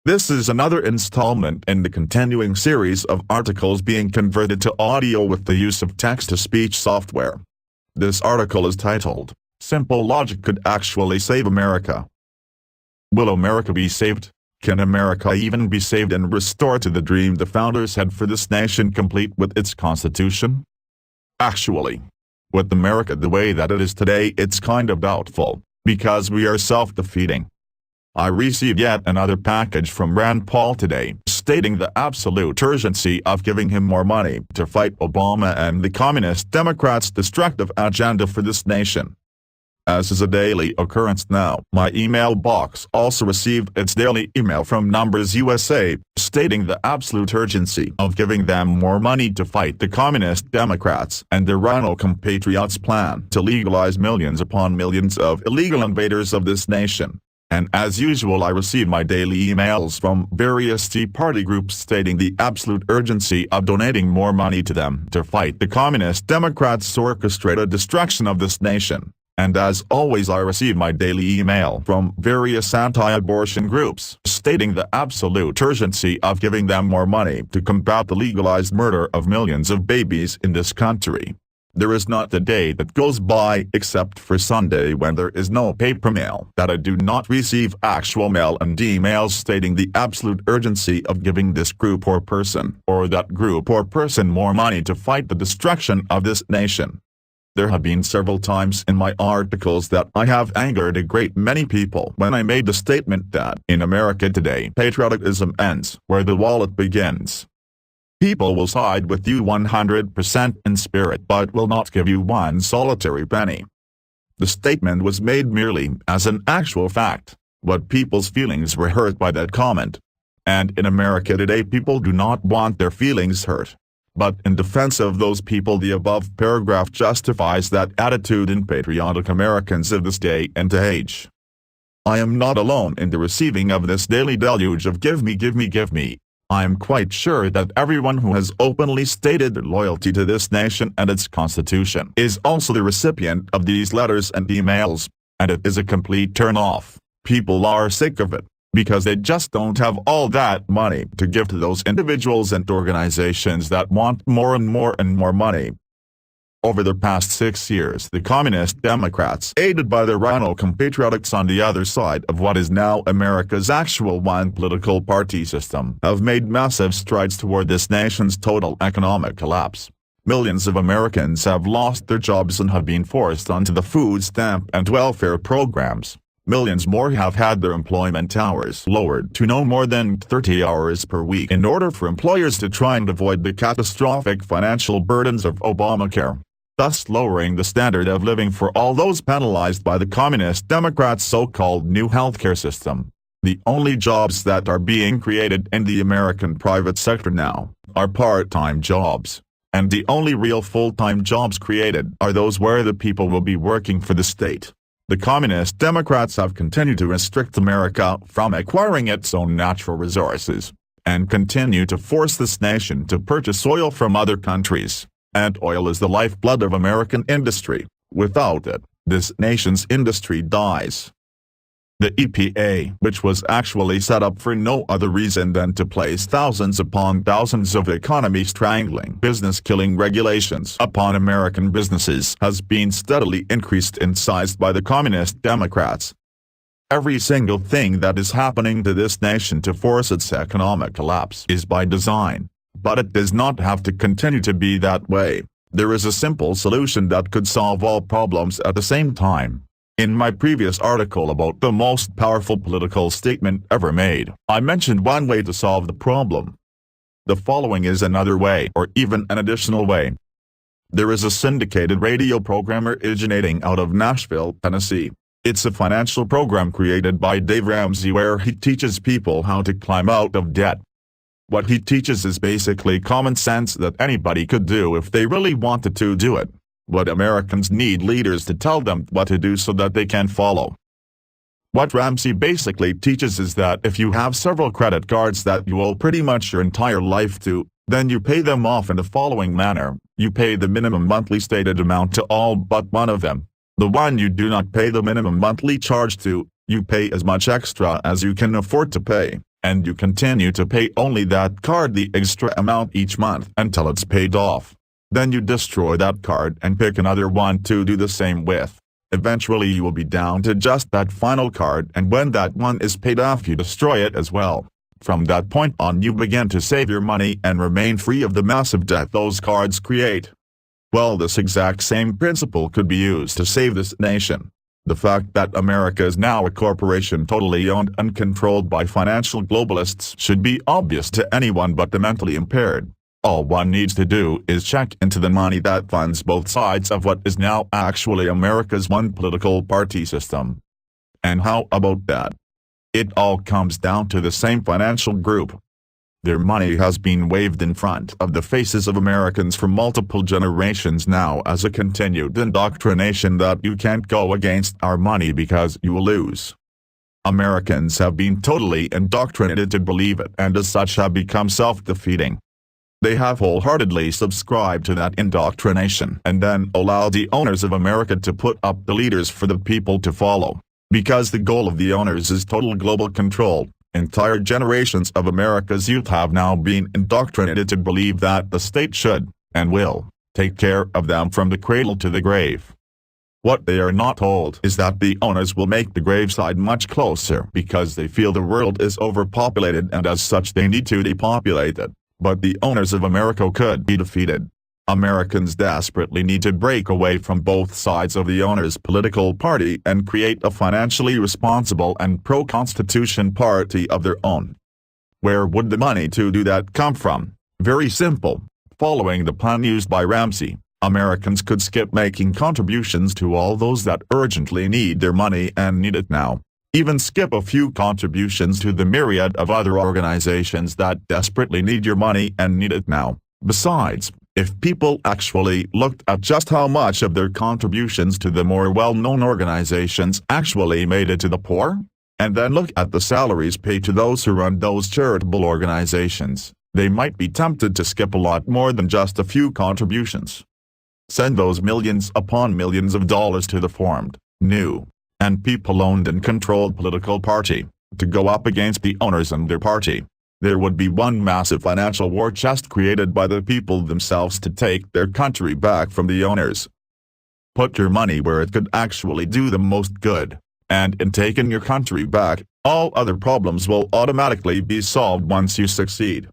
This is another installment in the continuing series of articles being converted to audio with the use of text-to-speech software. This article is titled, "Simple Logic Could Actually Save America." Will America be saved? Can America even be saved and restored to the dream the founders had for this nation, complete with its constitution? Actually, with America the way that it is today, it's kind of doubtful, because we are self-defeating. I received yet another package from Rand Paul today, stating the absolute urgency of giving him more money to fight Obama and the Communist Democrats' destructive agenda for this nation. As is a daily occurrence now, my email box also received its daily email from Numbers USA, stating the absolute urgency of giving them more money to fight the Communist Democrats and their rhino compatriots' plan to legalize millions upon millions of illegal invaders of this nation. And as usual, I receive my daily emails from various Tea Party groups stating the absolute urgency of donating more money to them to fight the Communist Democrats' orchestrated destruction of this nation. And as always, I receive my daily email from various anti-abortion groups stating the absolute urgency of giving them more money to combat the legalized murder of millions of babies in this country. There is not a day that goes by except for Sunday when there is no paper mail that I do not receive actual mail and emails stating the absolute urgency of giving this group or person or that group or person more money to fight the destruction of this nation. There have been several times in my articles that I have angered a great many people when I made the statement that in America today patriotism ends where the wallet begins. People will side with you 100% in spirit but will not give you one solitary penny. The statement was made merely as an actual fact, but people's feelings were hurt by that comment. And in America today people do not want their feelings hurt. But in defense of those people, the above paragraph justifies that attitude in patriotic Americans of this day and age. I am not alone in the receiving of this daily deluge of give me, give me, give me. I am quite sure that everyone who has openly stated their loyalty to this nation and its constitution is also the recipient of these letters and emails, and it is a complete turn-off. People are sick of it, because they just don't have all that money to give to those individuals and organizations that want more and more and more money. Over the past 6 years, the Communist Democrats, aided by their rhino compatriots on the other side of what is now America's actual one political party system, have made massive strides toward this nation's total economic collapse. Millions of Americans have lost their jobs and have been forced onto the food stamp and welfare programs. Millions more have had their employment hours lowered to no more than 30 hours per week in order for employers to try and avoid the catastrophic financial burdens of Obamacare, thus lowering the standard of living for all those penalized by the Communist Democrats' so-called new healthcare system. The only jobs that are being created in the American private sector now are part-time jobs, and the only real full-time jobs created are those where the people will be working for the state. The Communist Democrats have continued to restrict America from acquiring its own natural resources, and continue to force this nation to purchase oil from other countries. And oil is the lifeblood of American industry. Without it, this nation's industry dies. The EPA, which was actually set up for no other reason than to place thousands upon thousands of economy-strangling, business-killing regulations upon American businesses, has been steadily increased in size by the Communist Democrats. Every single thing that is happening to this nation to force its economic collapse is by design. But it does not have to continue to be that way. There is a simple solution that could solve all problems at the same time. In my previous article about the most powerful political statement ever made, I mentioned one way to solve the problem. The following is another way, or even an additional way. There is a syndicated radio program originating out of Nashville, Tennessee. It's a financial program created by Dave Ramsey where he teaches people how to climb out of debt. What he teaches is basically common sense that anybody could do if they really wanted to do it. But Americans need leaders to tell them what to do so that they can follow. What Ramsey basically teaches is that if you have several credit cards that you owe pretty much your entire life to, then you pay them off in the following manner. You pay the minimum monthly stated amount to all but one of them. The one you do not pay the minimum monthly charge to, you pay as much extra as you can afford to pay. and you continue to pay only that card the extra amount each month until it's paid off. Then you destroy that card and pick another one to do the same with. Eventually you will be down to just that final card, and when that one is paid off you destroy it as well. From that point on you begin to save your money and remain free of the massive debt those cards create. Well, this exact same principle could be used to save this nation. The fact that America is now a corporation totally owned and controlled by financial globalists should be obvious to anyone but the mentally impaired. All one needs to do is check into the money that funds both sides of what is now actually America's one political party system. And how about that? It all comes down to the same financial group. Their money has been waved in front of the faces of Americans for multiple generations now as a continued indoctrination that you can't go against our money because you will lose. Americans have been totally indoctrinated to believe it, and as such have become self-defeating. They have wholeheartedly subscribed to that indoctrination and then allow the owners of America to put up the leaders for the people to follow. Because the goal of the owners is total global control, entire generations of America's youth have now been indoctrinated to believe that the state should, and will, take care of them from the cradle to the grave. What they are not told is that the owners will make the graveside much closer because they feel the world is overpopulated and as such they need to depopulate it. But the owners of America could be defeated. Americans desperately need to break away from both sides of the owners' political party and create a financially responsible and pro-constitution party of their own. Where would the money to do that come from? Very simple. Following the plan used by Ramsey, Americans could skip making contributions to all those that urgently need their money and need it now. Even skip a few contributions to the myriad of other organizations that desperately need your money and need it now. Besides, if people actually looked at just how much of their contributions to the more well-known organizations actually made it to the poor, and then look at the salaries paid to those who run those charitable organizations, they might be tempted to skip a lot more than just a few contributions. Send those millions upon millions of dollars to the formed, new, and people-owned and controlled political party, to go up against the owners and their party. There would be one massive financial war chest created by the people themselves to take their country back from the owners. Put your money where it could actually do the most good, and in taking your country back, all other problems will automatically be solved once you succeed.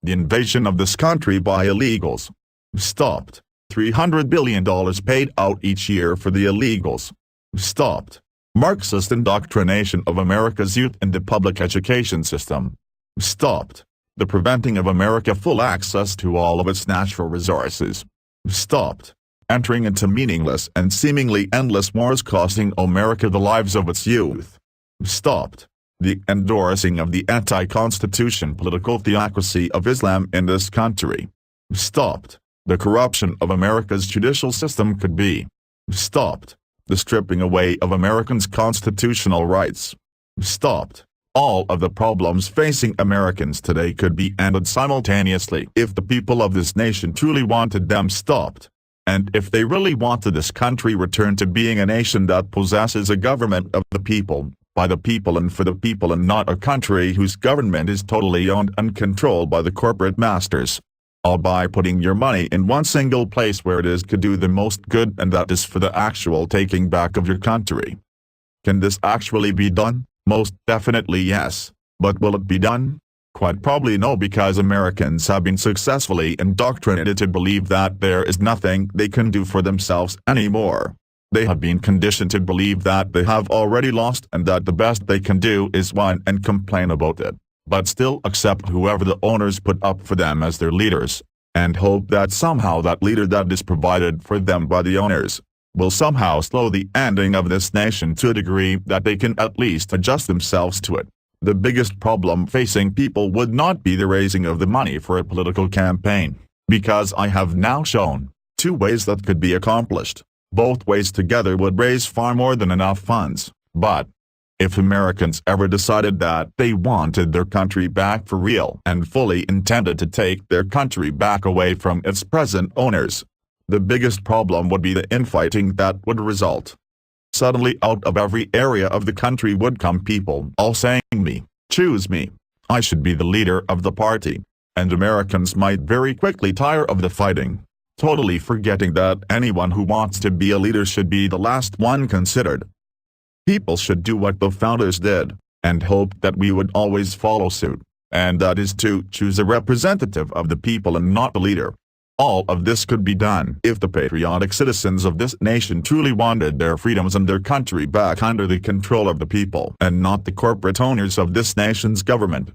The invasion of this country by illegals. Stopped. $300 billion paid out each year for the illegals. Stopped. Marxist indoctrination of America's youth in the public education system. Stopped. The preventing of America full access to all of its natural resources. Stopped. Entering into meaningless and seemingly endless wars costing America the lives of its youth. Stopped. The endorsing of the anti-constitution political theocracy of Islam in this country. Stopped. The corruption of America's judicial system could be stopped. The stripping away of Americans' constitutional rights. Stopped. All of the problems facing Americans today could be ended simultaneously if the people of this nation truly wanted them stopped. And if they really wanted this country returned to being a nation that possesses a government of the people, by the people and for the people, and not a country whose government is totally owned and controlled by the corporate masters. All by putting your money in one single place where it is could do the most good, and that is for the actual taking back of your country. Can this actually be done? Most definitely yes. But will it be done? Quite probably no, because Americans have been successfully indoctrinated to believe that there is nothing they can do for themselves anymore. They have been conditioned to believe that they have already lost and that the best they can do is whine and complain about it, but still accept whoever the owners put up for them as their leaders, and hope that somehow that leader that is provided for them by the owners will somehow slow the ending of this nation to a degree that they can at least adjust themselves to it. The biggest problem facing people would not be the raising of the money for a political campaign, because I have now shown two ways that could be accomplished. Both ways together would raise far more than enough funds. But if Americans ever decided that they wanted their country back for real and fully intended to take their country back away from its present owners, the biggest problem would be the infighting that would result. Suddenly out of every area of the country would come people all saying me, choose me, I should be the leader of the party. And Americans might very quickly tire of the fighting, totally forgetting that anyone who wants to be a leader should be the last one considered. People should do what the founders did, and hope that we would always follow suit, and that is to choose a representative of the people and not a leader. All of this could be done if the patriotic citizens of this nation truly wanted their freedoms and their country back under the control of the people and not the corporate owners of this nation's government.